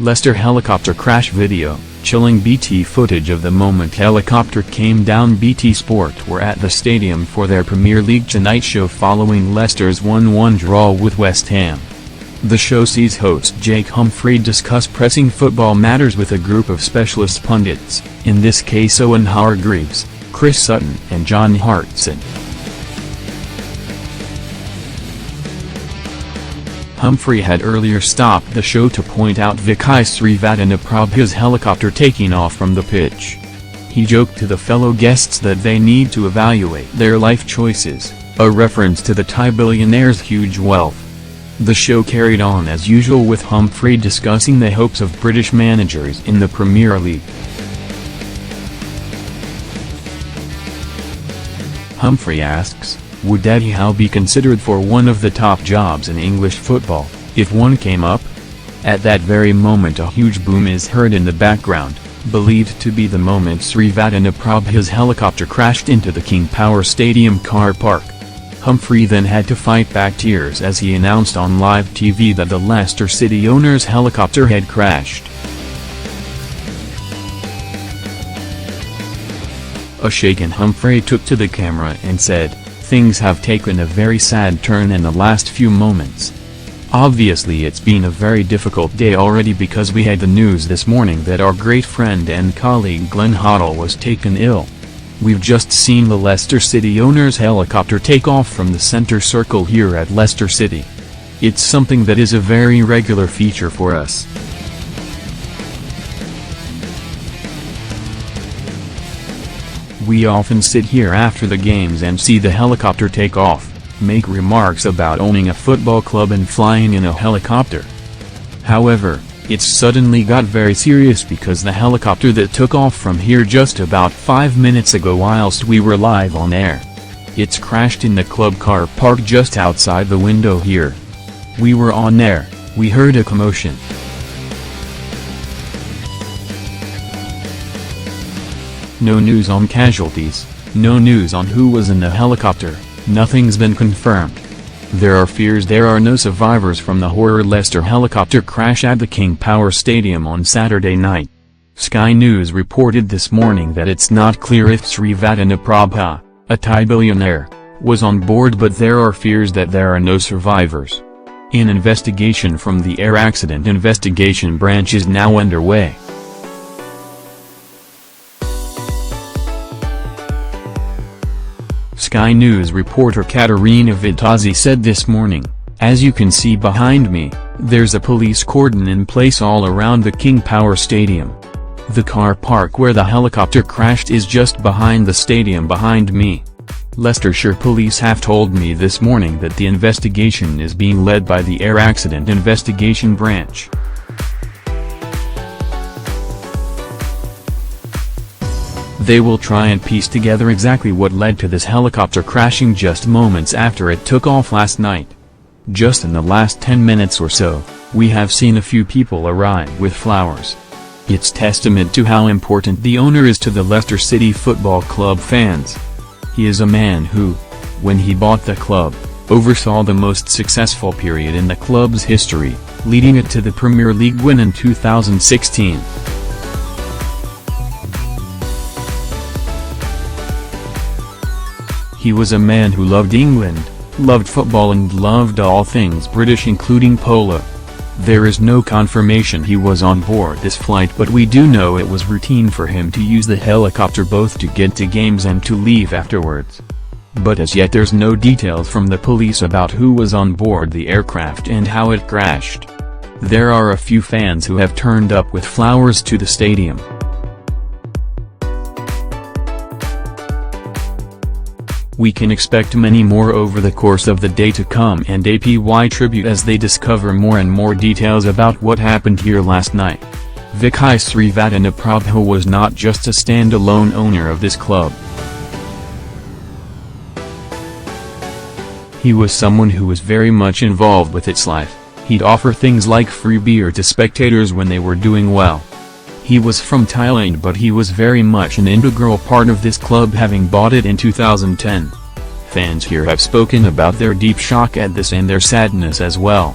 Leicester helicopter crash video, chilling BT footage of the moment helicopter came down. BT Sport were at the stadium for their Premier League Tonight show following Leicester's 1-1 draw with West Ham. The show sees host Jake Humphrey discuss pressing football matters with a group of specialist pundits, in this case Owen Hargreaves, Chris Sutton and John Hartson. Humphrey had earlier stopped the show to point out Vikai Srivaddanaprabha's helicopter taking off from the pitch. He joked to the fellow guests that they need to evaluate their life choices, a reference to the Thai billionaire's huge wealth. The show carried on as usual with Humphrey discussing the hopes of British managers in the Premier League. Humphrey asks, would Eddie Howe be considered for one of the top jobs in English football, if one came up? At that very moment a huge boom is heard in the background, believed to be the moment Srivaddanaprabha's helicopter crashed into the King Power Stadium car park. Humphrey then had to fight back tears as he announced on live TV that the Leicester City owner's helicopter had crashed. A shaken Humphrey took to the camera and said, "Things have taken a very sad turn in the last few moments. Obviously it's been a very difficult day already because we had the news this morning that our great friend and colleague Glenn Hoddle was taken ill. We've just seen the Leicester City owner's helicopter take off from the center circle here at Leicester City. It's something that is a very regular feature for us. We often sit here after the games and see the helicopter take off, make remarks about owning a football club and flying in a helicopter. However, it's suddenly got very serious because the helicopter that took off from here just about 5 minutes ago whilst we were live on air. It's crashed in the club car park just outside the window here. We were on air, we heard a commotion. No news on casualties, no news on who was in the helicopter, nothing's been confirmed. There are fears there are no survivors from the horror Leicester helicopter crash at the King Power Stadium on Saturday night. Sky News reported this morning that it's not clear if Srivaddanaprabha, a Thai billionaire, was on board, but there are fears that there are no survivors. An investigation from the Air Accident Investigation Branch is now underway. Sky News reporter Katerina Vitazzi said this morning, "As you can see behind me, there's a police cordon in place all around the King Power Stadium. The car park where the helicopter crashed is just behind the stadium behind me. Leicestershire Police have told me this morning that the investigation is being led by the Air Accident Investigation Branch. They will try and piece together exactly what led to this helicopter crashing just moments after it took off last night. Just in the last 10 minutes or so, we have seen a few people arrive with flowers. It's testament to how important the owner is to the Leicester City Football Club fans. He is a man who, when he bought the club, oversaw the most successful period in the club's history, leading it to the Premier League win in 2016. He was a man who loved England, loved football and loved all things British including polo. There is no confirmation he was on board this flight, but we do know it was routine for him to use the helicopter both to get to games and to leave afterwards. But as yet there's no details from the police about who was on board the aircraft and how it crashed. There are a few fans who have turned up with flowers to the stadium. We can expect many more over the course of the day to come and APY tribute as they discover more and more details about what happened here last night. Vikai Srivaddanaprabha was not just a standalone owner of this club. He was someone who was very much involved with its life. He'd offer things like free beer to spectators when they were doing well. He was from Thailand, but he was very much an integral part of this club, having bought it in 2010. Fans here have spoken about their deep shock at this and their sadness as well.